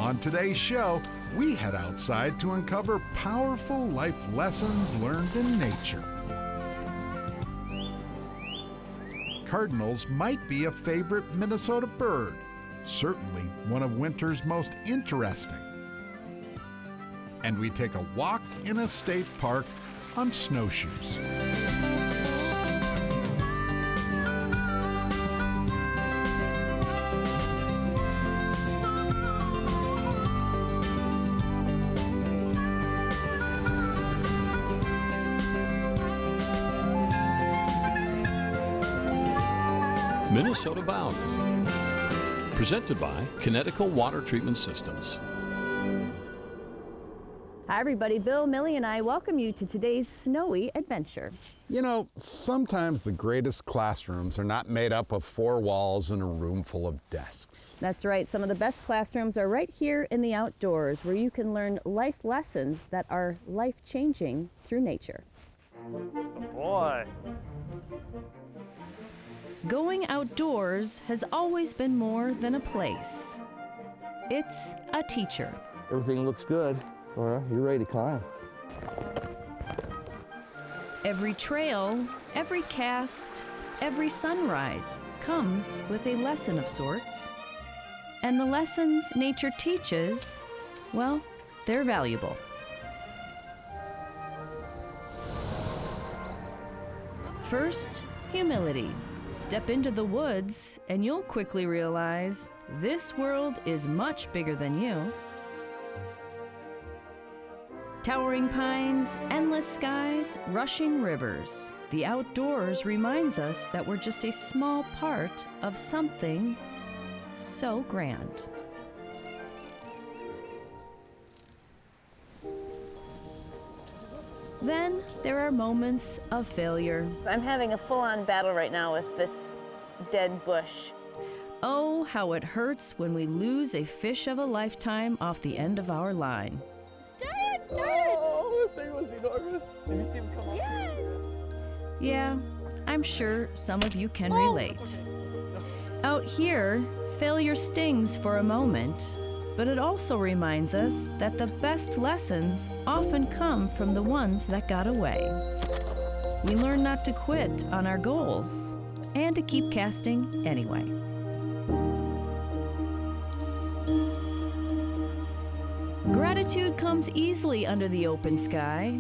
On today's show, we head outside to uncover powerful life lessons learned in nature. Cardinals might be a favorite Minnesota bird, certainly one of winter's most interesting. And we take a walk in a state park on snowshoes. Minnesota Bound, presented by Connecticut Water Treatment Systems. Hi everybody, Bill, Millie, and I welcome you to today's snowy adventure. You know, sometimes the greatest classrooms are not made up of four walls and a room full of desks. That's right, some of the best classrooms are right here in the outdoors, where you can learn life lessons that are life-changing through nature. Boy. Going outdoors has always been more than a place. It's a teacher. Everything looks good. Laura, you ready to climb? Every trail, every cast, every sunrise comes with a lesson of sorts. And the lessons nature teaches, well, they're valuable. First, humility. Step into the woods and you'll quickly realize this world is much bigger than you. Towering pines, endless skies, rushing rivers. The outdoors reminds us that we're just a small part of something so grand. Then there are moments of failure. I'm having a full-on battle right now with this dead bush. Oh, how it hurts when we lose a fish of a lifetime off the end of our line. Oh, that thing was enormous. Did you see him come up? Yeah, I'm sure some of you can relate. Out here, failure stings for a moment, but it also reminds us that the best lessons often come from the ones that got away. We learn not to quit on our goals and to keep casting anyway. Gratitude comes easily under the open sky.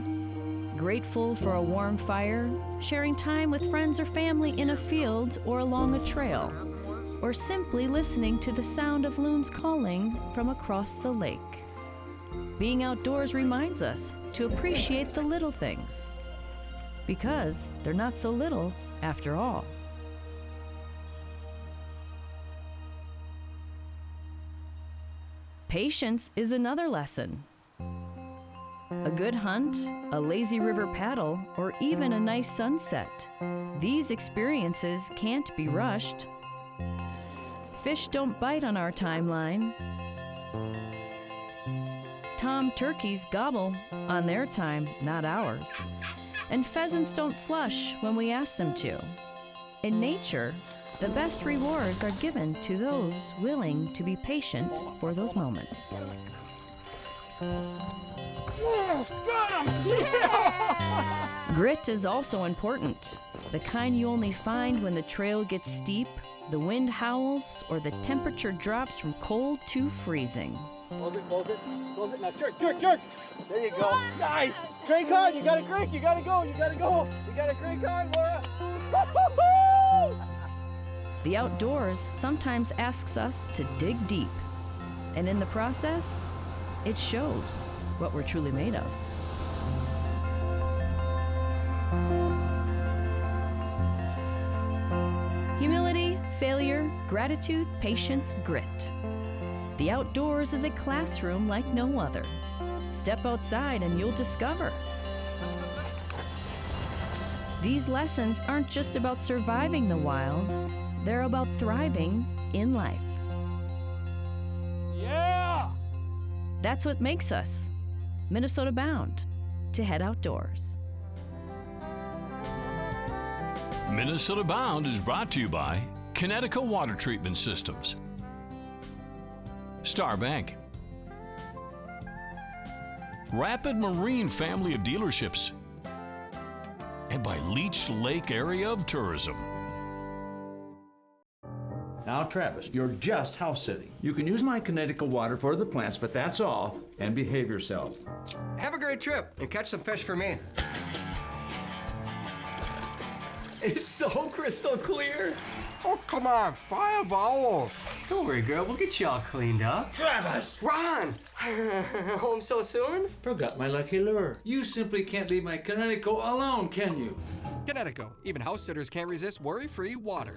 Grateful for a warm fire, sharing time with friends or family in a field or along a trail, or simply listening to the sound of loons calling from across the lake. Being outdoors reminds us to appreciate the little things, because they're not so little after all. Patience is another lesson. A good hunt, a lazy river paddle, or even a nice sunset. These experiences can't be rushed. Fish don't bite on our timeline. Tom turkeys gobble on their time, not ours. And pheasants don't flush when we ask them to. In nature, the best rewards are given to those willing to be patient for those moments. Yes, got him! Yeah! Grit is also important. The kind you only find when the trail gets steep, the wind howls, or the temperature drops from cold to freezing. Close it, close it, close it. Now jerk, jerk, jerk! There you go. Nice! Crank hard, you gotta crank, you gotta go, you gotta go. You gotta crank hard, Laura. The outdoors sometimes asks us to dig deep. And in the process, it shows what we're truly made of. Humility, failure, gratitude, patience, grit. The outdoors is a classroom like no other. Step outside and you'll discover. These lessons aren't just about surviving the wild, they're about thriving in life. Yeah! That's what makes us Minnesota Bound, to head outdoors. Minnesota Bound is brought to you by Connecticut Water Treatment Systems, Star Bank, Rapid Marine family of dealerships, and by Leech Lake area of tourism. Now, Travis, you're just house sitting. You can use my Connecticut water for the plants, but that's all, and behave yourself. Have a great trip and catch some fish for me. It's so crystal clear. Oh, come on, buy a bowl. Don't worry, girl, we'll get you all cleaned up. Travis! Ron! Home so soon? Forgot my lucky lure. You simply can't leave my Connecticut alone, can you? Connecticut, even house sitters can't resist worry-free water.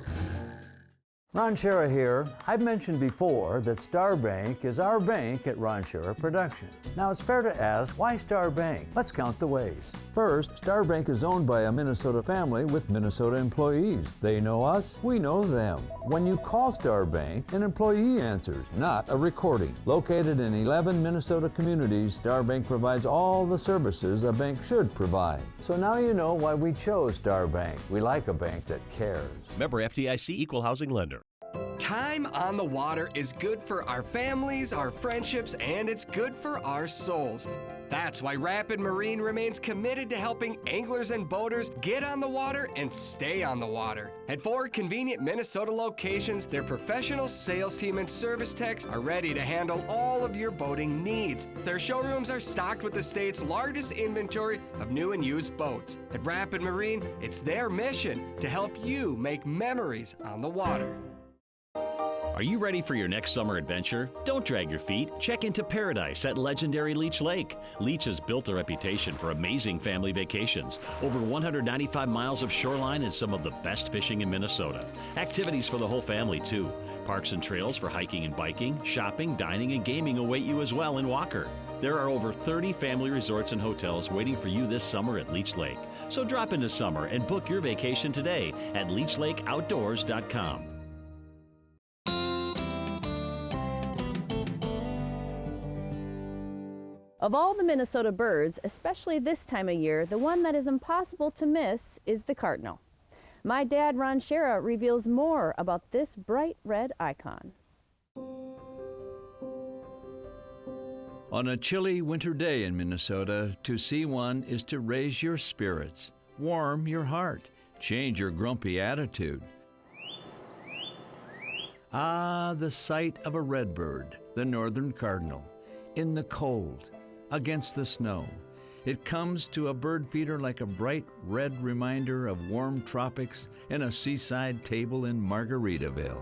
Ron Schera here. I've mentioned before that Star Bank is our bank at Ron Schera Productions. Now it's fair to ask, why Star Bank? Let's count the ways. First, Star Bank is owned by a Minnesota family with Minnesota employees. They know us, we know them. When you call Star Bank, an employee answers, not a recording. Located in 11 Minnesota communities, Star Bank provides all the services a bank should provide. So now you know why we chose Star Bank. We like a bank that cares. Member FDIC, Equal Housing Lender. Time on the water is good for our families, our friendships, and it's good for our souls. That's why Rapid Marine remains committed to helping anglers and boaters get on the water and stay on the water. At 4 convenient Minnesota locations, their professional sales team and service techs are ready to handle all of your boating needs. Their showrooms are stocked with the state's largest inventory of new and used boats. At Rapid Marine, it's their mission to help you make memories on the water. Are you ready for your next summer adventure? Don't drag your feet. Check into paradise at legendary Leech Lake. Leech has built a reputation for amazing family vacations. Over 195 miles of shoreline and some of the best fishing in Minnesota. Activities for the whole family, too. Parks and trails for hiking and biking, shopping, dining, and gaming await you as well in Walker. There are over 30 family resorts and hotels waiting for you this summer at Leech Lake. So drop into summer and book your vacation today at leechlakeoutdoors.com. Of all the Minnesota birds, especially this time of year, the one that is impossible to miss is the cardinal. My dad, Ron Schera, reveals more about this bright red icon. On a chilly winter day in Minnesota, to see one is to raise your spirits, warm your heart, change your grumpy attitude. Ah, the sight of a redbird, the northern cardinal, in the cold, against the snow. It comes to a bird feeder like a bright red reminder of warm tropics and a seaside table in Margaritaville.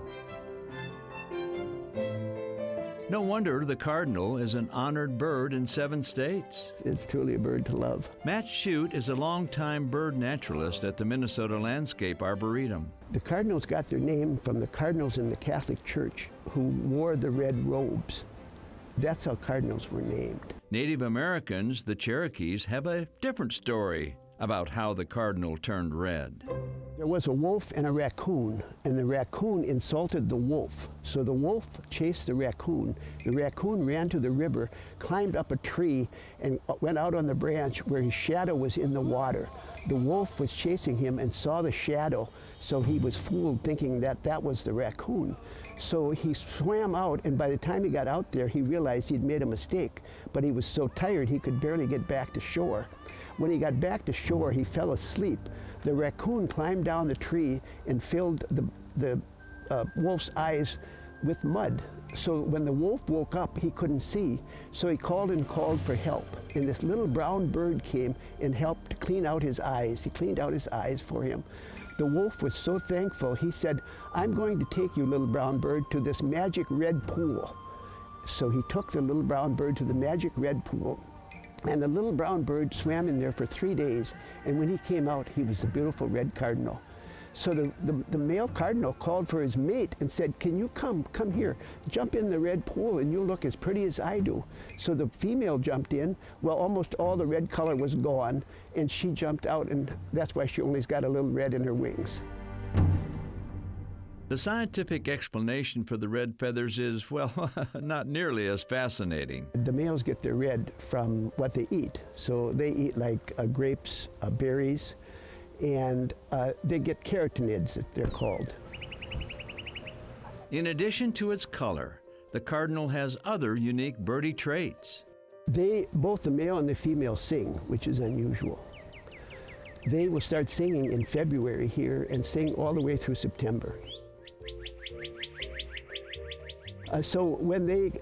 No wonder the cardinal is an honored bird in 7 states. It's truly a bird to love. Matt Shute is a longtime bird naturalist at the Minnesota Landscape Arboretum. The cardinals got their name from the cardinals in the Catholic Church who wore the red robes. That's how cardinals were named. Native Americans, the Cherokees, have a different story about how the cardinal turned red. There was a wolf and a raccoon, and the raccoon insulted the wolf. So the wolf chased the raccoon. The raccoon ran to the river, climbed up a tree, and went out on the branch where his shadow was in the water. The wolf was chasing him and saw the shadow, so he was fooled thinking that that was the raccoon. So he swam out, and by the time he got out there, he realized he'd made a mistake, but he was so tired he could barely get back to shore. When he got back to shore, he fell asleep. The raccoon climbed down the tree and filled the wolf's eyes with mud. So when the wolf woke up, he couldn't see. So he called for help. And this little brown bird came and helped clean out his eyes. He cleaned out his eyes for him. The wolf was so thankful, he said, "I'm going to take you, little brown bird, to this magic red pool." So he took the little brown bird to the magic red pool. And the little brown bird swam in there for 3 days. And when he came out, he was the beautiful red cardinal. So the male cardinal called for his mate and said, "Can you come here, jump in the red pool and you'll look as pretty as I do." So the female jumped in. Well, almost all the red color was gone, and she jumped out, and that's why she only's got a little red in her wings. The scientific explanation for the red feathers is, well, not nearly as fascinating. The males get their red from what they eat. So they eat like grapes, berries, and they get carotenoids, they're called. In addition to its color, the cardinal has other unique birdie traits. Both the male and the female sing, which is unusual. They will start singing in February here and sing all the way through September. So when they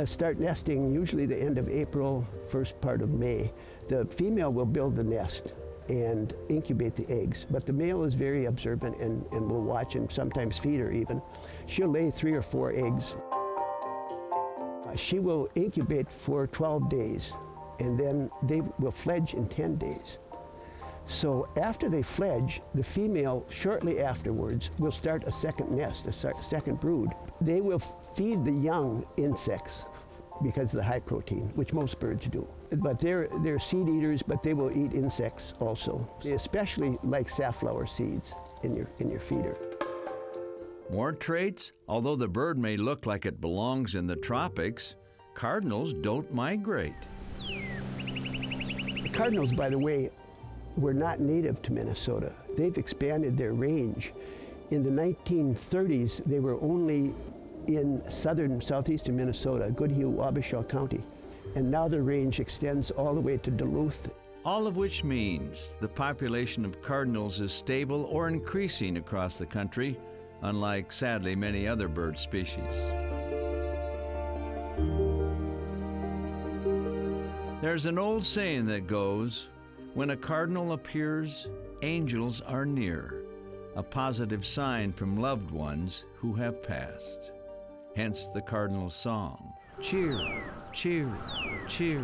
start nesting, usually the end of April, first part of May, the female will build the nest and incubate the eggs. But the male is very observant and will watch and sometimes feed her even. She'll lay 3 or 4 eggs. She will incubate for 12 days, and then they will fledge in 10 days. So after they fledge, the female, shortly afterwards, will start a second nest, a second brood. They will feed the young insects because of the high protein, which most birds do. But they're seed eaters, but they will eat insects also. They especially like safflower seeds in your feeder. More traits? Although the bird may look like it belongs in the tropics, cardinals don't migrate. The cardinals, by the way, were not native to Minnesota. They've expanded their range. In the 1930s, they were only in southeastern Minnesota, Goodhue, Wabasha County. And now the range extends all the way to Duluth. All of which means the population of cardinals is stable or increasing across the country, unlike, sadly, many other bird species. There's an old saying that goes, when a cardinal appears, angels are near, a positive sign from loved ones who have passed. Hence the cardinal song, cheer, cheer, cheer.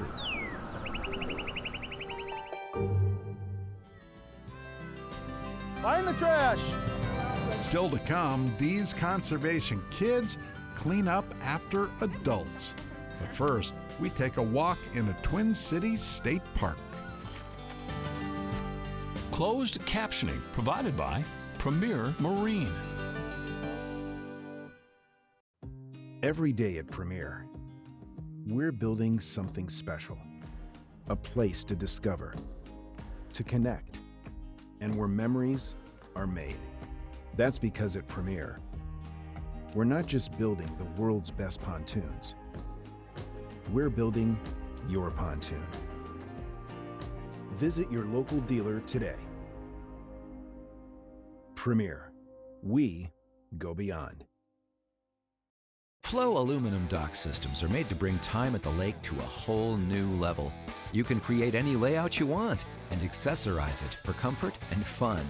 Find the trash! Still to come, these conservation kids clean up after adults. But first, we take a walk in a Twin Cities State Park. Closed captioning provided by Premier Marine. Every day at Premier, we're building something special. A place to discover, to connect, and where memories are made. That's because at Premier, we're not just building the world's best pontoons. We're building your pontoon. Visit your local dealer today. Premier, we go beyond. Flow aluminum dock systems are made to bring time at the lake to a whole new level. You can create any layout you want and accessorize it for comfort and fun.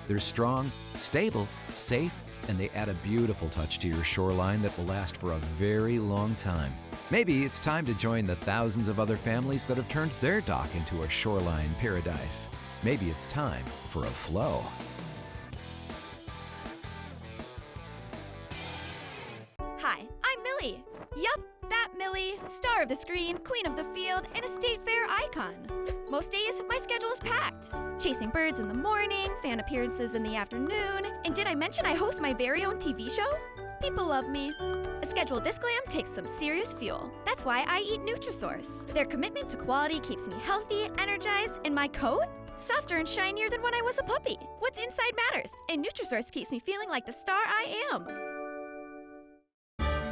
They're strong, stable, safe, and they add a beautiful touch to your shoreline that will last for a very long time. Maybe it's time to join the thousands of other families that have turned their dock into a shoreline paradise. Maybe it's time for a Flow. Hi, I'm Millie. Yup, that Millie, star of the screen, queen of the field, and a state fair icon. Most days, my schedule is packed. Chasing birds in the morning, fan appearances in the afternoon, and did I mention I host my very own TV show? People love me. A schedule this glam takes some serious fuel. That's why I eat Nutrisource. Their commitment to quality keeps me healthy, energized, and my coat? Softer and shinier than when I was a puppy. What's inside matters, and Nutrisource keeps me feeling like the star I am.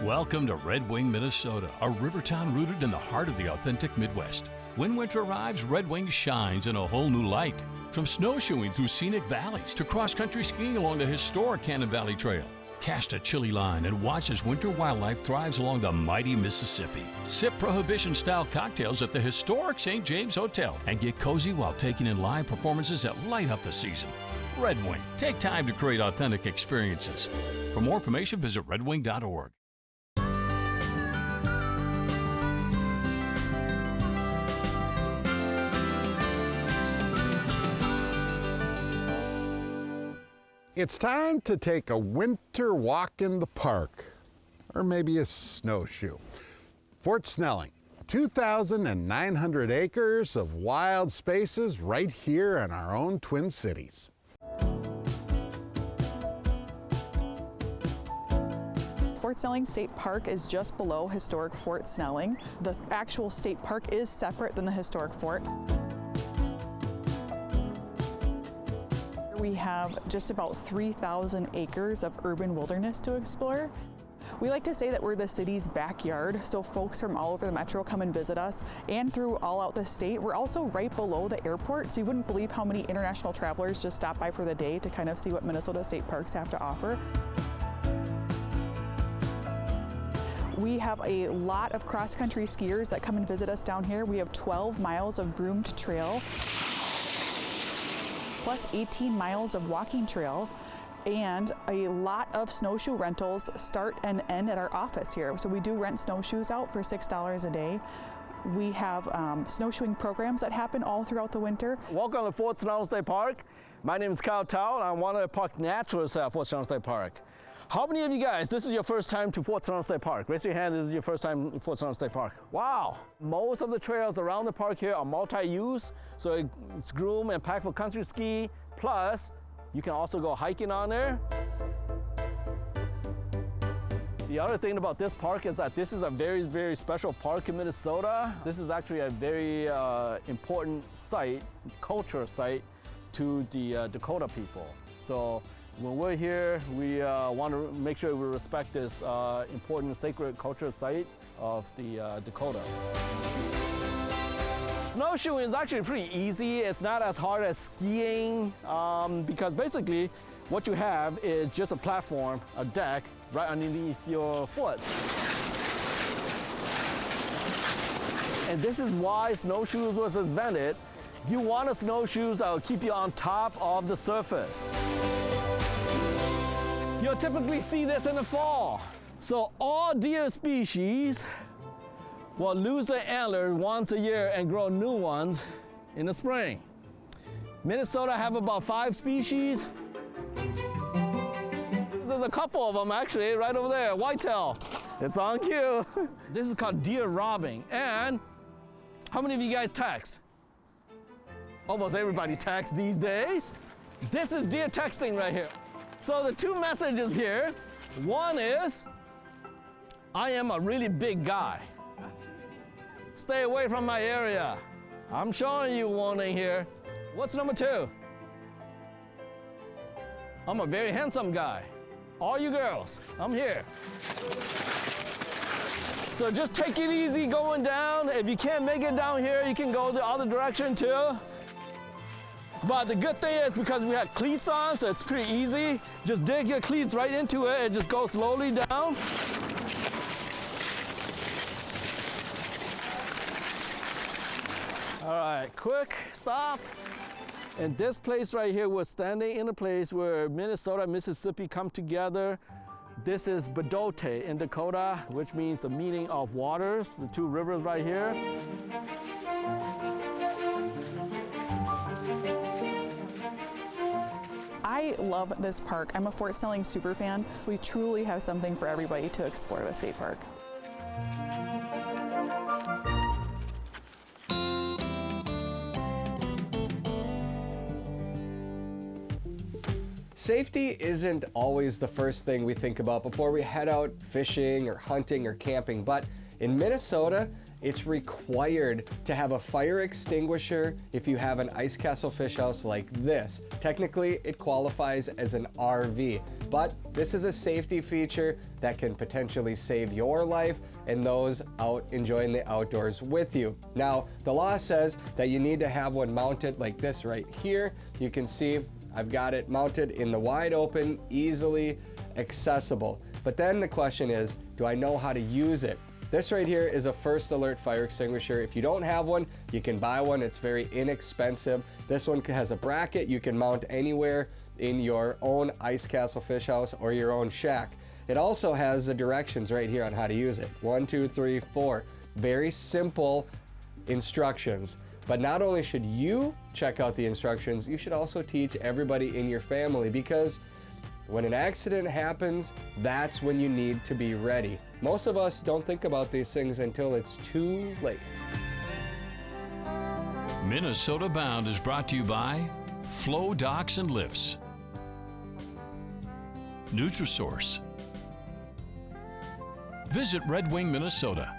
Welcome to Red Wing, Minnesota, a river town rooted in the heart of the authentic Midwest. When winter arrives, Red Wing shines in a whole new light. From snowshoeing through scenic valleys to cross-country skiing along the historic Cannon Valley Trail. Cast a chilly line and watch as winter wildlife thrives along the mighty Mississippi. Sip Prohibition-style cocktails at the historic St. James Hotel and get cozy while taking in live performances that light up the season. Red Wing. Take time to create authentic experiences. For more information, visit redwing.org. It's time to take a winter walk in the park, or maybe a snowshoe. Fort Snelling, 2,900 acres of wild spaces right here in our own Twin Cities. Fort Snelling State Park is just below historic Fort Snelling. The actual state park is separate than the historic fort. We have just about 3,000 acres of urban wilderness to explore. We like to say that we're the city's backyard, so folks from all over the metro come and visit us, and through all out the state. We're also right below the airport, so you wouldn't believe how many international travelers just stop by for the day to kind of see what Minnesota state parks have to offer. We have a lot of cross-country skiers that come and visit us down here. We have 12 miles of groomed trail, plus 18 miles of walking trail, and a lot of snowshoe rentals start and end at our office here. So we do rent snowshoes out for $6 a day. We have snowshoeing programs that happen all throughout the winter. Welcome to Fort Snelling State Park. My name is Kyle Tao, and I'm one of the park naturalists at Fort Snelling State Park. How many of you guys, this is your first time to Fort Snelling State Park? Raise your hand, this is your first time in Fort Snelling State Park. Wow! Most of the trails around the park here are multi-use, so it's groomed and packed for country ski, plus you can also go hiking on there. The other thing about this park is that this is a very, very special park in Minnesota. This is actually a very important site, cultural site to the Dakota people. So when we're here, we want to make sure we respect this important sacred cultural site of the Dakota. Snowshoeing is actually pretty easy. It's not as hard as skiing because basically what you have is just a platform, a deck, right underneath your foot. And this is why snowshoes was invented. You want a snowshoes that will keep you on top of the surface. You'll typically see this in the fall. So all deer species will lose their antlers once a year and grow new ones in the spring. Minnesota have about 5 species. There's a couple of them actually right over there, whitetail. It's on cue. This is called deer robbing. And how many of you guys text? Almost everybody texts these days. This is deer texting right here. So the 2 messages here, one is, I am a really big guy. Stay away from my area. I'm showing you warning here. What's number 2? I'm a very handsome guy. All you girls, I'm here. So just take it easy going down. If you can't make it down here, you can go the other direction too. But the good thing is because we have cleats on, so it's pretty easy. Just dig your cleats right into it and just go slowly down. All right, quick stop. And this place right here, we're standing in a place where Minnesota and Mississippi come together. This is Bedote in Dakota, which means the meeting of waters, the 2 rivers right here. I love this park. I'm a Fort Snelling super fan. So we truly have something for everybody to explore the state park. Safety isn't always the first thing we think about before we head out fishing or hunting or camping, but in Minnesota, it's required to have a fire extinguisher if you have an ice castle fish house like this. Technically, it qualifies as an RV, but this is a safety feature that can potentially save your life and those out enjoying the outdoors with you. Now, the law says that you need to have one mounted like this right here. You can see I've got it mounted in the wide open, easily accessible. But then the question is, do I know how to use it? This right here is a first alert fire extinguisher. If you don't have one, you can buy one. It's very inexpensive. This one has a bracket you can mount anywhere in your own ice castle fish house or your own shack. It also has the directions right here on how to use it. 1, 2, 3, 4. Very simple instructions. But not only should you check out the instructions, you should also teach everybody in your family, because when an accident happens, that's when you need to be ready. Most of us don't think about these things until it's too late. Minnesota Bound is brought to you by Flow Docks and Lifts, Nutrisource, Visit Red Wing, Minnesota,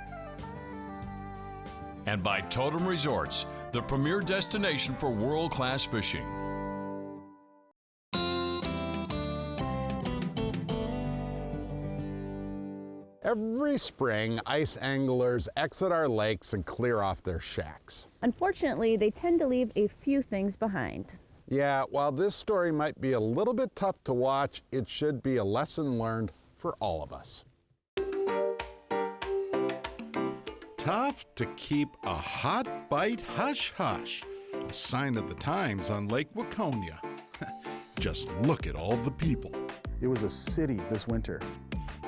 and by Totem Resorts, the premier destination for world-class fishing. Every spring, ice anglers exit our lakes and clear off their shacks. Unfortunately, they tend to leave a few things behind. Yeah, while this story might be a little bit tough to watch, it should be a lesson learned for all of us. Tough to keep a hot bite hush-hush, a sign of the times on Lake Waconia. Just look at all the people. It was a city this winter.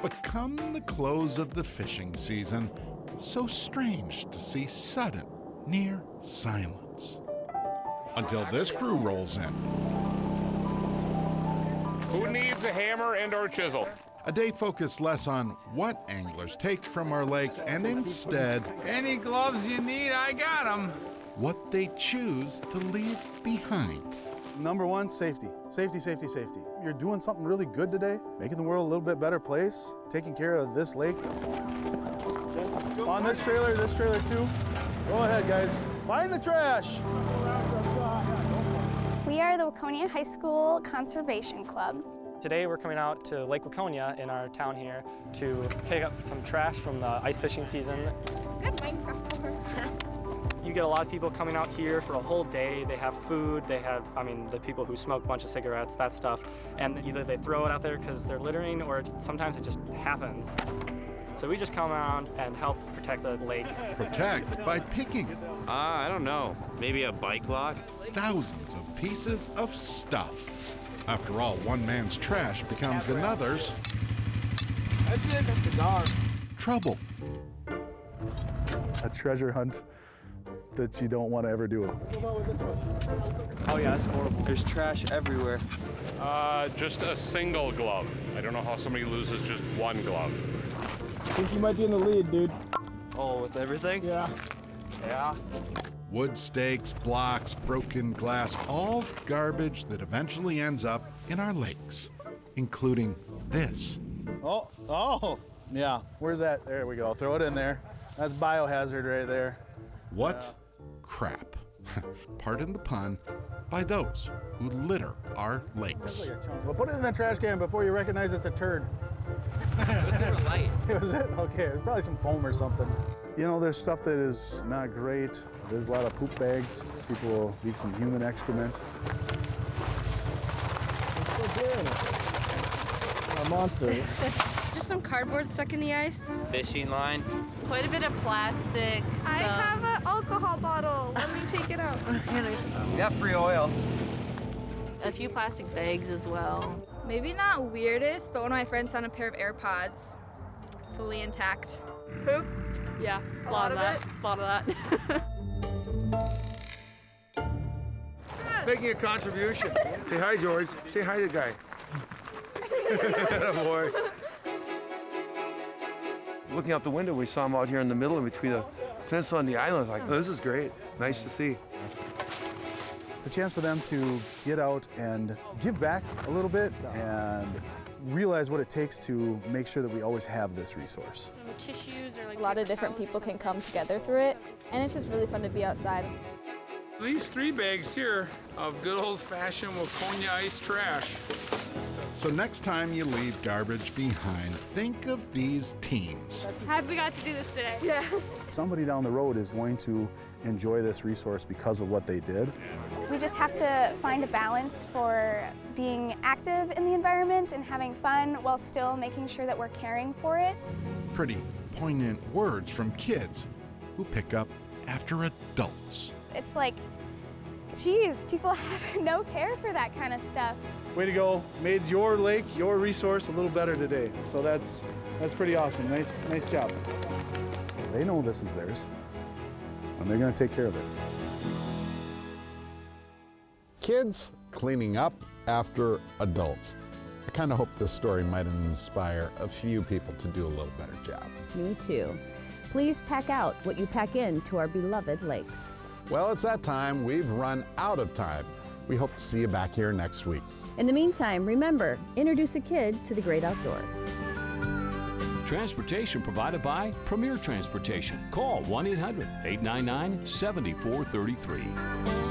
But come the close of the fishing season, so strange to see sudden, near silence. Until this crew rolls in. Who needs a hammer and/or chisel? A day focused less on what anglers take from our lakes and instead, any gloves you need, I got them. What they choose to leave behind. Number one, safety. Safety, safety, safety. You're doing something really good today, making the world a little bit better place, taking care of this lake. On this trailer too. Go ahead, guys. Find the trash. We are the Waconia High School Conservation Club. Today we're coming out to Lake Waconia in our town here to pick up some trash from the ice fishing season. Good Minecraft. You get a lot of people coming out here for a whole day. They have food, they have, the people who smoke a bunch of cigarettes, that stuff, and either they throw it out there because they're littering or sometimes it just happens. So we just come around and help protect the lake. Protect by picking. I don't know. Maybe a bike lock? Thousands of pieces of stuff. After all, one man's trash becomes another's trouble. A treasure hunt that you don't want to ever do. Oh yeah, it's horrible. There's trash everywhere. Just a single glove. I don't know how somebody loses just one glove. I think you might be in the lead, dude. Oh, with everything? Yeah. Yeah. Wood stakes, blocks, broken glass, all garbage that eventually ends up in our lakes, including this. Oh, yeah. Where's that? There we go. Throw it in there. That's biohazard right there. What crap, pardon the pun, by those who litter our lakes. Well, put it in the trash can before you recognize it's a turd. What's super light? Was it? Okay, it's probably some foam or something. You know, there's stuff that is not great. There's a lot of poop bags. People will leave some human excrement. A monster. Just some cardboard stuck in the ice. Fishing line. Quite a bit of plastic stuff. I have an alcohol bottle. Let me take it out. We got free oil. A few plastic bags as well. Maybe not weirdest, but one of my friends found a pair of AirPods, fully intact. Poop? Yeah, a lot of that. A lot of that. Making a contribution. Say hi, George. Say hi to the guy. Boy. Looking out the window, we saw him out here in the middle, in between the peninsula and the island. Like, oh, this is great. Nice to see. It's a chance for them to get out and give back a little bit and realize what it takes to make sure that we always have this resource. Tissues or like a lot of different people can come together through it, and it's just really fun to be outside. These 3 bags here of good old-fashioned Waconia ice trash. So next time you leave garbage behind, think of these teams. Happy we got to do this today. Yeah. Somebody down the road is going to enjoy this resource because of what they did. We just have to find a balance for being active in the environment and having fun while still making sure that we're caring for it. Pretty poignant words from kids who pick up after adults. It's like, geez, people have no care for that kind of stuff. Way to go. Made your lake, your resource a little better today. So that's pretty awesome. Nice job. They know this is theirs, and they're going to take care of it. Kids cleaning up after adults. I kind of hope this story might inspire a few people to do a little better job. Me too. Please pack out what you pack into our beloved lakes. Well, it's that time. We've run out of time. We hope to see you back here next week. In the meantime, remember, introduce a kid to the great outdoors. Transportation provided by Premier Transportation. Call 1-800-899-7433.